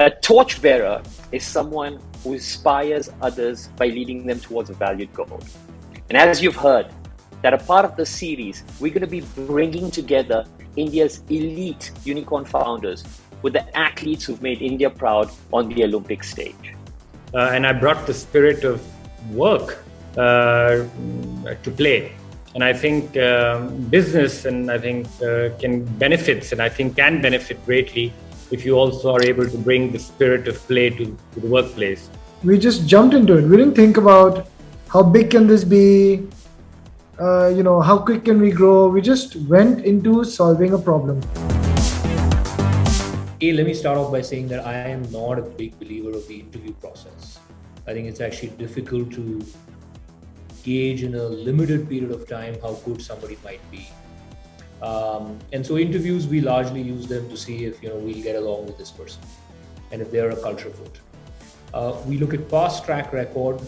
A torchbearer is someone who inspires others by leading them towards a valued goal. And as you've heard, that a part of the series, we're going to be bringing together India's elite unicorn founders with the athletes who've made India proud on the Olympic stage. And I brought the spirit of work to play. And I think business and I think can benefit greatly if you also are able to bring the spirit of play to the workplace. We just jumped into it. We didn't think about how big can this be, how quick can we grow. We just went into solving a problem. Hey, let me start off by saying that I am not a big believer of the interview process. I think it's actually difficult to gauge in a limited period of time how good somebody might be. And so interviews, we largely use them to see if we'll get along with this person and if they're a culture fit. We look at past track record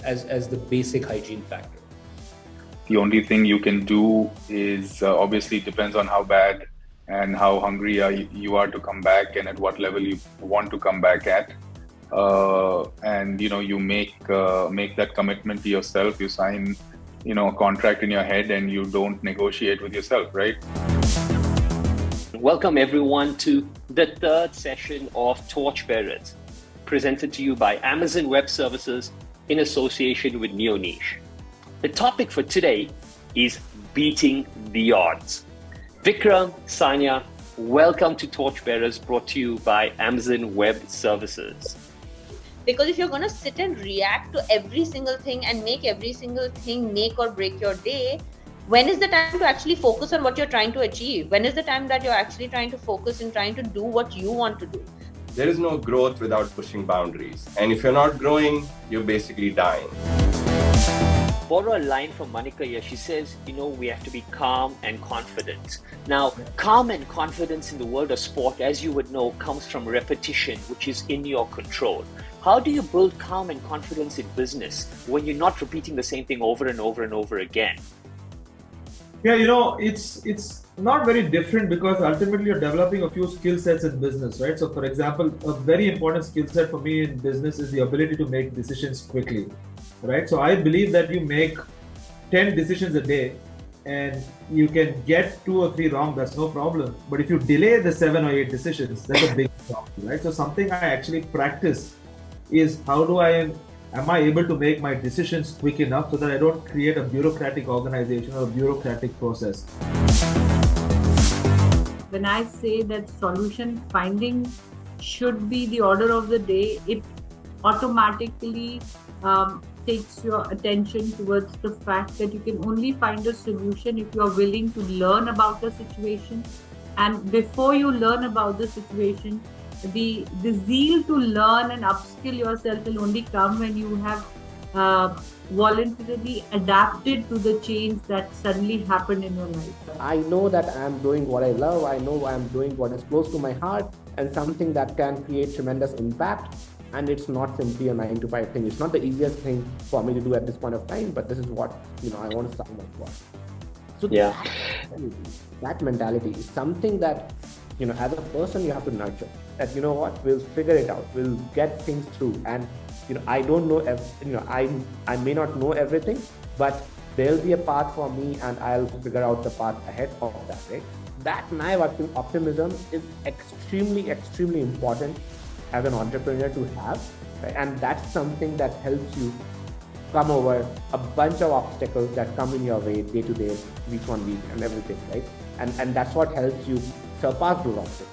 as the basic hygiene factor. The only thing you can do is obviously depends on how bad and how hungry you are to come back and at what level you want to come back at. And you make that commitment to yourself. You sign a contract in your head and you don't negotiate with yourself, right? Welcome everyone to the third session of Torchbearers, presented to you by Amazon Web Services in association with NeoNiche. The topic for today is beating the odds. Vikram, Sanya, welcome to Torchbearers, brought to you by Amazon Web Services. Because if you're going to sit and react to every single thing and make every single thing make or break your day, when is the time to actually focus on what you're trying to achieve? When is the time that you're actually trying to focus and trying to do what you want to do? There is no growth without pushing boundaries. And if you're not growing, you're basically dying. Borrow a line from Monica here. She says, we have to be calm and confident. Now, calm and confidence in the world of sport, as you would know, comes from repetition, which is in your control. How do you build calm and confidence in business when you're not repeating the same thing over and over and over again? Yeah, it's not very different because ultimately you're developing a few skill sets in business, right? So for example, a very important skill set for me in business is the ability to make decisions quickly, right? So I believe that you make 10 decisions a day and you can get 2 or 3 wrong, that's no problem. But if you delay the 7 or 8 decisions, that's a big problem, right? So something I actually practice is am I able to make my decisions quick enough so that I don't create a bureaucratic organization or a bureaucratic process. When I say that solution finding should be the order of the day, it automatically takes your attention towards the fact that you can only find a solution if you are willing to learn about the situation. And before you learn about the situation, the zeal to learn and upskill yourself will only come when you have voluntarily adapted to the change that suddenly happened in your life. I know that I am doing what I love. I know I am doing what is close to my heart and something that can create tremendous impact. And it's not simply a 9-to-5 thing. It's not the easiest thing for me to do at this point of time, but this is what I want to sign up for. So that mentality is something that as a person you have to nurture. That we'll figure it out. We'll get things through. And I don't know. I may not know everything, but there'll be a path for me, and I'll figure out the path ahead of that. Right? That naive optimism is extremely, extremely important as an entrepreneur to have, right? And that's something that helps you come over a bunch of obstacles that come in your way day to day, week on week, and everything, right? And that's what helps you surpass those obstacles.